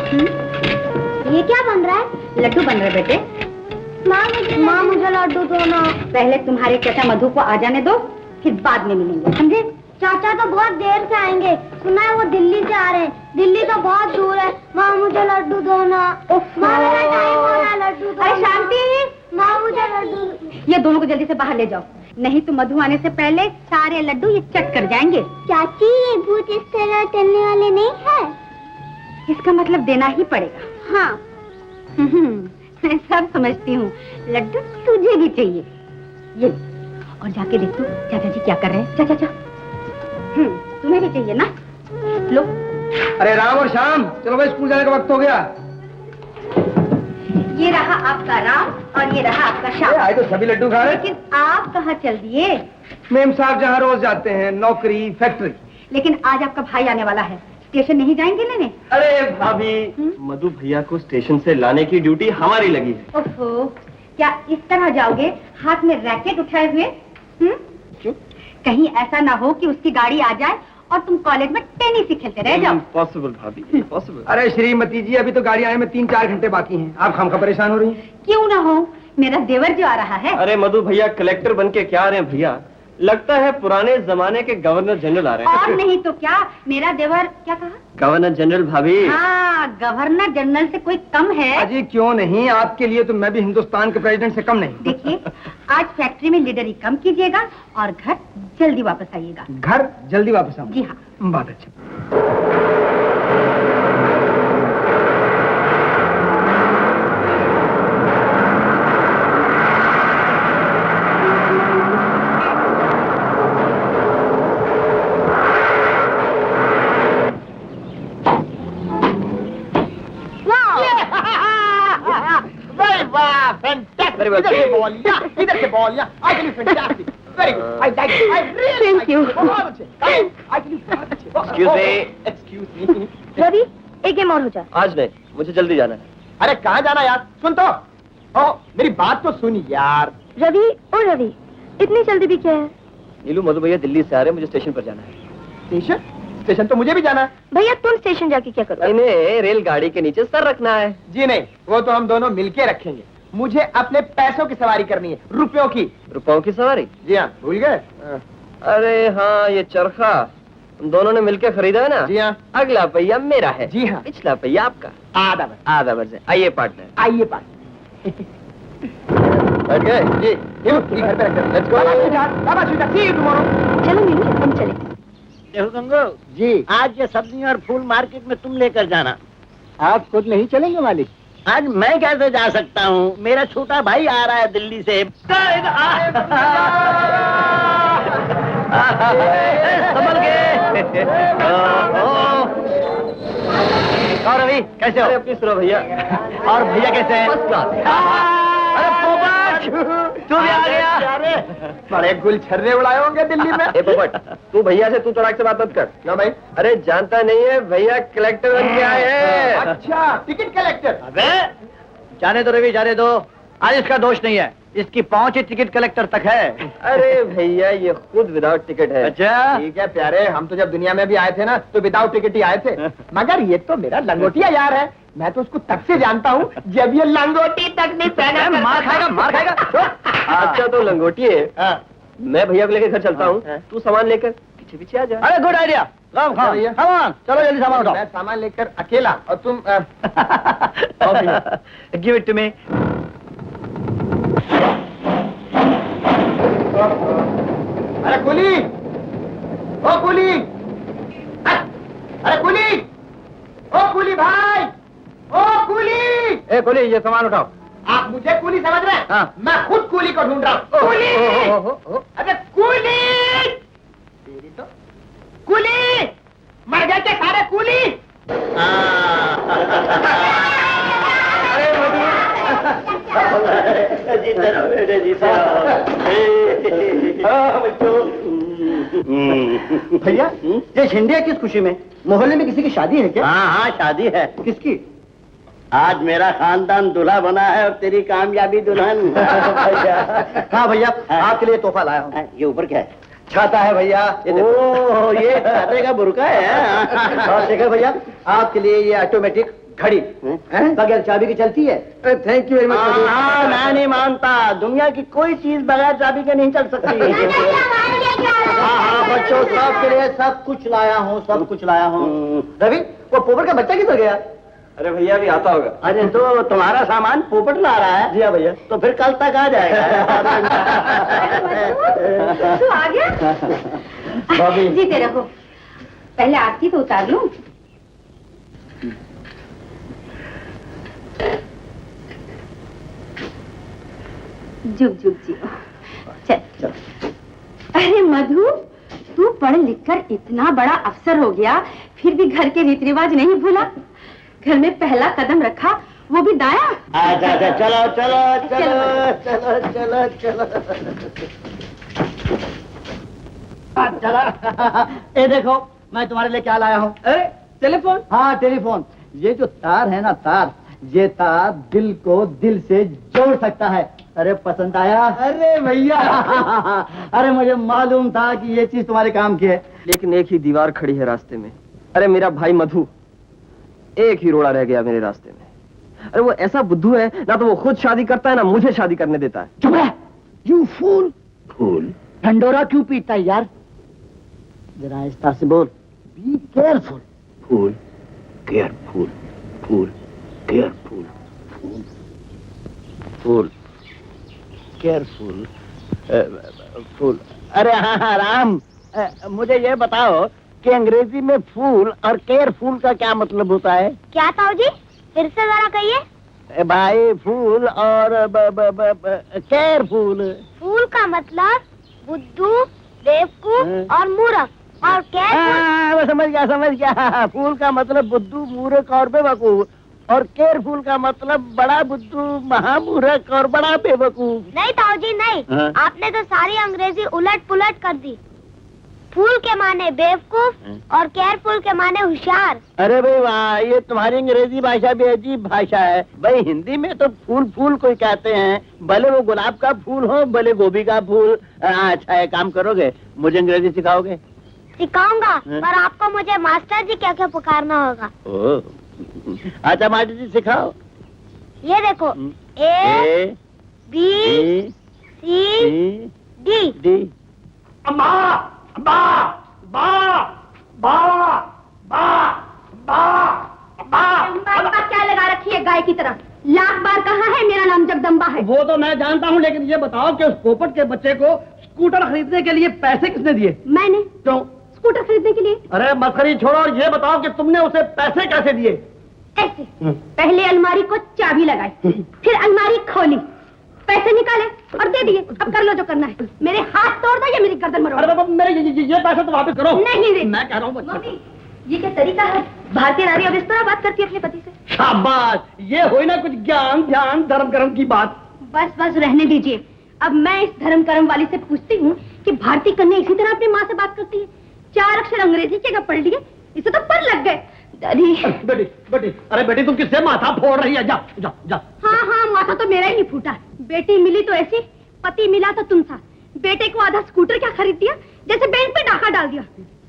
ये क्या बन रहा है? लड्डू बन रहे बेटे। माँ मुझे लड्डू दो ना। पहले तुम्हारे चाचा मधु को आ जाने दो, फिर बाद में मिलेंगे, समझे? चाचा तो बहुत देर से आएंगे, सुना है वो दिल्ली से आ रहे हैं। दिल्ली तो बहुत दूर है। माँ मुझे लड्डू दो ना। माँ मेरा टाइम हो रहा है, लड्डू दो। अरे शांति, माँ मुझे लड्डू। ये दोनों को जल्दी से बाहर ले जाओ, नहीं तो मधु आने से पहले सारे लड्डू ये चट कर जाएंगे। चाची ये भूत इस तरह चलने वाले नहीं है। इसका मतलब देना ही पड़ेगा। हाँ मैं सब समझती हूँ, लड्डू तुझे भी चाहिए। ये और जाके देख तू चाचा जी क्या कर रहे हैं। जा जा जा। तुम्हें भी चाहिए ना, लो। अरे राम और श्याम, चलो भाई स्कूल जाने का वक्त हो गया। ये रहा आपका राम और ये रहा आपका श्याम। आए तो सभी लड्डू खा रहे। लेकिन आप कहाँ चल दिए? मेम साहब जहाँ रोज जाते हैं, नौकरी, फैक्ट्री। लेकिन आज आपका भाई आने वाला है, स्टेशन नहीं जाएंगे लेने? अरे भाभी, मधु भैया को स्टेशन से लाने की ड्यूटी हमारी लगी है। ओहो, क्या इस तरह जाओगे हाथ में रैकेट उठाए हुए? क्यों? कहीं ऐसा ना हो कि उसकी गाड़ी आ जाए और तुम कॉलेज में टेनिस ही खेलते रह जाओ। पॉसिबल भाभी, पॉसिबल। अरे श्रीमती जी, अभी तो गाड़ी आने में 3-4 घंटे बाकी हैं। आप खामखा परेशान हो रही हैं। क्यों ना हो, मेरा देवर जो आ रहा है। अरे मधु भैया कलेक्टर बन के क्या आ रहे हैं भैया? लगता है पुराने जमाने के गवर्नर जनरल आ रहे हैं। और नहीं तो क्या, मेरा देवर क्या कहा? गवर्नर जनरल भाभी। हाँ, गवर्नर जनरल से कोई कम है? अजी क्यों नहीं, आपके लिए तो मैं भी हिंदुस्तान के प्रेसिडेंट से कम नहीं। देखिए, आज फैक्ट्री में लीडरी कम कीजिएगा और घर जल्दी वापस आइएगा। घर जल्दी वापस आऊँ? जी हाँ। बहुत अच्छा। इधर से बॉल या actually fantastic, very good. I like it. I really like it. बहुत अच्छे. Actually बहुत अच्छे. Excuse me. रवि, एक गेम और हो जाए। आज नहीं, मुझे जल्दी जाना है। अरे कहाँ जाना यार? सुन तो। ओ, मेरी बात तो सुन यार। रवि, ओ रवि, इतनी जल्दी भी क्या है? नीलू, मधु भैया दिल्ली से आ रहे हैं, मुझे स्टेशन पर जाना है। स्टेशन? स्टेशन तो मुझे भी जाना है। भैया तुम स्टेशन जाके क्या करोगे? इन्हें रेलगाड़ी के नीचे सर रखना है। जी नहीं, वो तो हम दोनों मिलके रखेंगे। मुझे अपने पैसों की सवारी करनी है, रुपयों की। रुपयों की सवारी? जी हाँ, भूल गए? अरे हाँ, ये चरखा तुम दोनों ने मिलकर खरीदा है ना? जी हाँ। अगला पहिया मेरा है। जी हाँ। पिछला पहिया आपका। आधा बस है। आइए पार्टनर। आइए पार्टनर। बैठ गए? जी, ये घर पे रखते हैं। Let's go. See you tomorrow. चलो मीनू, हम चले। देखो गंगो जी, आज ये सब्जी और फूल मार्केट में तुम लेकर जाना। आप खुद नहीं चलेंगे मालिक? आज मैं कैसे जा सकता हूँ? मेरा छोटा भाई आ रहा है दिल्ली से। संभल के। और अभी कैसे हो? अरे अपनी सुनो भैया। और भैया कैसे हैं? First class. अरे पोपट, तू भी आ गया? बड़े गुलछर्रे उड़ाए होंगे दिल्ली में। ए पोपट, तू भैया से तू तड़ाक से बात मत कर। क्यों भाई? अरे जानता नहीं है, भैया कलेक्टर बन के आए हैं। अच्छा, टिकट कलेक्टर। अबे जाने दो रवि, जाने दो। आज इसका दोष नहीं है, इसकी पहुंच ही टिकट कलेक्टर तक है। अरे भैया ये खुद विदाउट टिकट है। अच्छा, ठीक है प्यारे, हम तो जब दुनिया में भी आए थे ना तो विदाउट टिकट ही आए थे। मगर ये तो मेरा लंगोटिया यार है, मैं तो उसको तब से जानता हूँ जब ये लंगोटी तक नहीं पहना। मार खाएगा, मार खाएगा। अच्छा तो लंगोटी है। मैं भैया को लेकर घर चलता हूँ, तू सामान लेकर पीछे पीछे आ जा। अरे गुड आइडिया। भैया। सामान, चलो जल्दी सामान उठाओ। मैं सामान लेकर अकेला और तुम गिव इट टू मी। अरे कुली, ओ कुली, अरे कुली, ओ कुली भाई, ओ कुली। ए कुली, ये सामान उठाओ। आप मुझे कुली समझ रहे हैं? हाँ। मैं खुद कुली को ढूंढ रहा हूँ। कुली, अरे कुली, तेरी तो कुली, मर गए क्या सारे कुली? भैया ये झंडिया किस खुशी में? मोहल्ले में किसी की शादी है क्या? हाँ हाँ शादी है। किसकी? आज मेरा खानदान दूल्हा बना है और तेरी कामयाबी दुल्हन। हाँ भैया, आपके लिए तोहफा लाया हूँ। ये ऊपर क्या है? छाता है भैया। ओह, ये छाते का बुरका है। और शेखर भैया, आपके लिए ये ऑटोमेटिक घड़ी बगैर चाबी की चलती है? Thank you very much. हाँ, मैं नहीं मानता, दुनिया की कोई चीज बगैर चाबी के नहीं चल सकती। हाँ बच्चों, सबके लिए सब कुछ लाया हूँ, सब कुछ लाया हूँ। रवि, वो पोपट का बच्चा किधर गया? अरे भैया अभी आता होगा। अरे तो तुम्हारा सामान पोपट ला रहा है? जी हाँ भैया। तो फिर कल तक आ जाएगा। तू आ गया? भाभी। जीते रहो। पहले आरती तो उतार लूं। जुग जुग जियो। चल। अरे मधु, तू पढ़ लिख कर इतना बड़ा अफसर हो गया, फिर भी घर के रीति रिवाज नहीं भूला। घर में पहला कदम रखा, वो भी दाया। अच्छा, चलो चलो चलो चलो चलो चलो चलो। ये देखो, मैं तुम्हारे लिए क्या लाया हूँ। अरे टेलीफोन? हाँ टेलीफोन। ये जो तार है ना, तार, ये तार दिल को दिल से जोड़ सकता है। अरे पसंद आया? अरे भैया अरे मुझे मालूम था कि ये चीज तुम्हारे काम की है। लेकिन एक ही दीवार खड़ी है रास्ते में। अरे मेरा भाई मधु, एक ही रोड़ा रह गया मेरे रास्ते में। अरे वो ऐसा बुद्धू है, ना तो वो खुद शादी करता है, ना मुझे शादी करने देता है। चुप रह, यू फूल। फूल? ढंडोरा क्यों पीता है यार? जरा आहिस्ता से बोल। Be careful. Fool, careful, fool, careful, fool, fool, careful, fool. अरे हाँ राम, मुझे ये बताओ कि अंग्रेजी में फूल और केयरफुल का क्या मतलब होता है? क्या ताऊ जी, फिर से जरा कहिए। भाई फूल और केयरफुल। फूल का मतलब बुद्धू, बेवकूफ और मूर्ख, और केयरफुल। समझ गया। फूल का मतलब बुद्धू, मूर्ख और बेवकूफ, और केयरफुल का मतलब बड़ा बुद्धू, महामूर्ख और बड़ा बेवकूफ। नहीं ताऊ जी नहीं, आपने तो सारी अंग्रेजी उलट पुलट कर दी। फूल के माने बेवकूफ और केयरफुल के माने होशियार। अरे भाई वाह, ये तुम्हारी अंग्रेजी भाषा भी अजीब भाषा है। भाई हिंदी में तो फूल फूल कोई कहते हैं, भले वो गुलाब का फूल हो, भले गोभी का फूल। अच्छा, एक काम करोगे, मुझे अंग्रेजी सिखाओगे? सिखाऊंगा, पर आपको मुझे मास्टर जी क्या क्या पुकारना होगा। अच्छा मास्टर जी सिखाओ। ये देखो, A B C D. D. अम्मा, अम्मा, बा, बा, बा, बा, बा। क्या लगा रखी है गाय की तरह? लाख बार कहा है मेरा नाम जगदम्बा है। वो तो मैं जानता हूँ, लेकिन ये बताओ कि उस पोपट के बच्चे को स्कूटर खरीदने के लिए पैसे किसने दिए? मैंने। क्यों? स्कूटर खरीदने के लिए। अरे मस्करी छोड़ो, ये बताओ कि तुमने उसे पैसे कैसे दिए? ऐसे, पहले अलमारी को चाबी लगाई, फिर अलमारी खोली, पैसे निकाले और दे दिए। अब कर लो जो करना है। मेरे हाथ तोड़ दो या मेरी गर्दन मरोड़। अरे बाबा, मेरे ये पैसे तो वापस करो। नहीं रे। मैं कह रहा हूँ मम्मी, ये क्या तरीका है? भारतीय नारी अब इस तरह बात करती है अपने पति से? शाबाश, ये हुई ना कुछ ज्ञान ध्यान धर्म कर्म की बात। बस बस रहने दीजिए। अब मैं इस धर्म कर्म वाली से पूछती हूँ कि भारतीय कन्या इसी तरह अपनी माँ से बात करती है? 4 अक्षर अंग्रेजी के अगर पढ़ लिए, इसे तो पर लग गए। दादी। बेटी, अरे बेटी तुम किससे माथा फोड़ रही है? जा जा जा। हाँ, माथा तो मेरा ही नहीं फूटा। बेटी मिली तो ऐसी, पति मिला तो तुम सा। बेटे को आधा स्कूटर क्या खरीद दिया, जैसे बैंक पे डाका डाल दिया।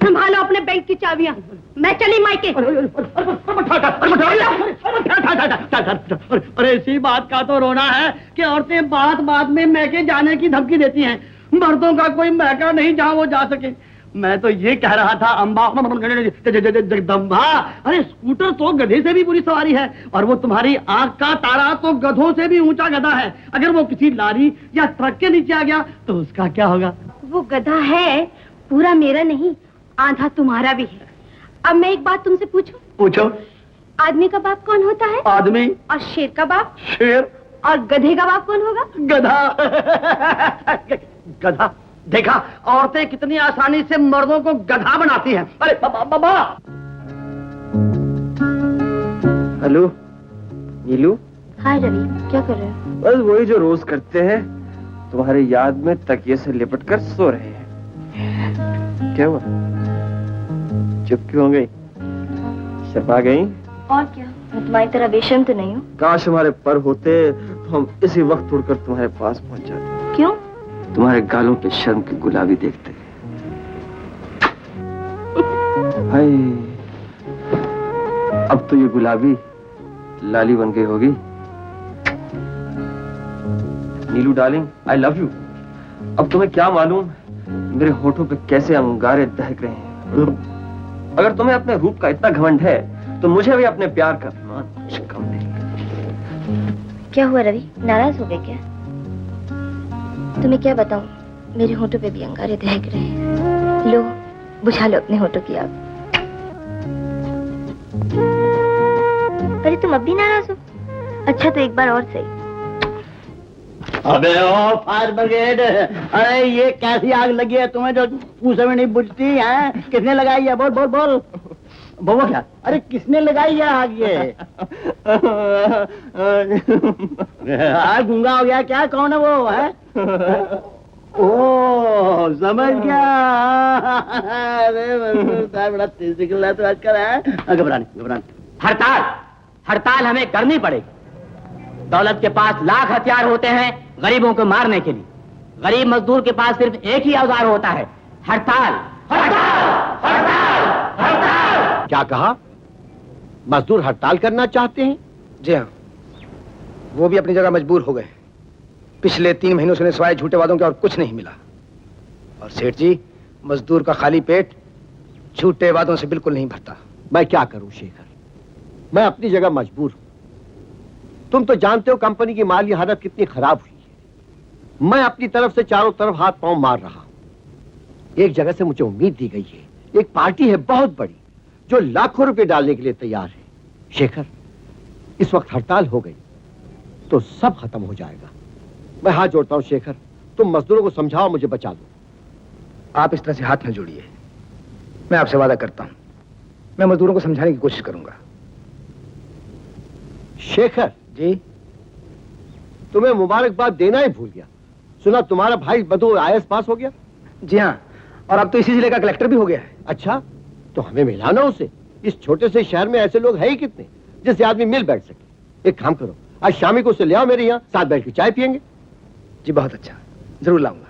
संभालो अपने बैंक की चाबियां, मैं चली मायके। अरे इसी बात का तो रोना है कि औरतें बात में मैके जाने की धमकी देती हैं। मर्दों का कोई मैका नहीं जहाँ वो जा सके। मैं तो ये कह रहा था अम्बा, जगदम्बा, अरे स्कूटर तो गधे से भी बुरी सवारी है, और वो तुम्हारी आंख का तारा तो गधों से भी ऊंचा गधा है। अगर वो किसी लारी या ट्रक के नीचे आ गया तो उसका क्या होगा? वो गधा है, पूरा मेरा नहीं, आधा तुम्हारा भी है। अब मैं एक बात तुमसे पूछूं? पूछो। आदमी का बाप कौन होता है? आदमी। और शेर का बाप? शेर। और गधे का बाप कौन होगा? गधा। गधा। देखा, औरतें कितनी आसानी से मर्दों को गधा बनाती हैं। अरे बाबा। हेलो नीलू। हाय रवि, क्या कर रहे हो? बस वही जो रोज करते हैं, तुम्हारी याद में तकिए से लिपट कर सो रहे हैं। क्या हुआ? चुप क्यों हो गई? शर्मा गई? और क्या, मैं तुम्हारी तरह बेशर्म तो नहीं हूँ। काश हमारे पर होते तो हम इसी वक्त उड़कर तुम्हारे पास पहुंच जाते। क्यों? तुम्हारे गालों पे शर्म की गुलाबी देखते। हाय, अब तो ये गुलाबी लाली बन गई होगी। नीलू डार्लिंग, आई लव यू। अब तुम्हें क्या मालूम मेरे होठों पे कैसे अंगारे दहक रहे हैं। अगर तुम्हें अपने रूप का इतना घमंड है तो मुझे भी अपने प्यार का अभिमान कुछ कम नहीं। क्या हुआ रवि, नाराज हो गए क्या? तुम्हें क्या बताऊं, मेरे होठों पे भी अंगारे दहक रहे हैं। लो, बुझा लो अपने होठों की आग। अरे तुम अब भी नाराज हो? अच्छा तो एक बार और सही। अबे ओ फायर ब्रिगेड, अरे ये कैसी आग लगी है तुम्हें जो पूछे में नहीं बुझती है? किसने लगाई है? बोल बोल बोल बोलो क्या? अरे किसने लगाई है आग ये? आग गूंगा हो गया क्या? कौन है वो? है ओ समझ गया। अरे बड़ा तेज निकल रहा है तो आजकल है। घबराने हड़ताल हड़ताल हमें करनी पड़ेगी। दौलत के पास लाख हथियार होते हैं गरीबों को मारने के लिए। गरीब मजदूर के पास सिर्फ एक ही औजार होता है, हड़ताल। हड़ताल हड़ताल हड़ताल। क्या कहा? मजदूर हड़ताल करना चाहते हैं? जी हाँ, वो भी अपनी जगह मजबूर हो गए। पिछले 3 महीनों से सिवाय झूठे वादों के और कुछ नहीं मिला। और सेठ जी, मजदूर का खाली पेट झूठे वादों से बिल्कुल नहीं भरता। मैं क्या करूं शेखर, मैं अपनी जगह मजबूर हूं। तुम तो जानते हो कंपनी की माली हालत कितनी खराब हुई है। मैं अपनी तरफ से चारों तरफ हाथ पांव मार रहा हूं। एक जगह से मुझे उम्मीद दी गई है, एक पार्टी है बहुत बड़ी जो लाखों रुपए डालने के लिए तैयार है। शेखर, इस वक्त हड़ताल हो गई तो सब खत्म हो जाएगा। मैं हाथ जोड़ता हूं शेखर, तुम मजदूरों को समझाओ, मुझे बचा दो। आप इस तरह से हाथ में जोड़िए। मैं आपसे वादा करता हूं, मैं मजदूरों को समझाने की कोशिश करूंगा। शेखर जी, तुम्हें मुबारकबाद देना ही भूल गया। सुना तुम्हारा भाई बधू IAS पास हो गया? जी हाँ, और अब तो इसी जिले का कलेक्टर भी हो गया है। अच्छा, तो हमें मिलाना उसे। इस छोटे से शहर में ऐसे लोग हैं ही कितने जिससे आदमी मिल बैठ सके। एक काम करो, आज शामी को उसे ले आओ मेरे यहाँ, साथ बैठ के चाय पियेंगे। जी बहुत अच्छा, जरूर लाऊंगा।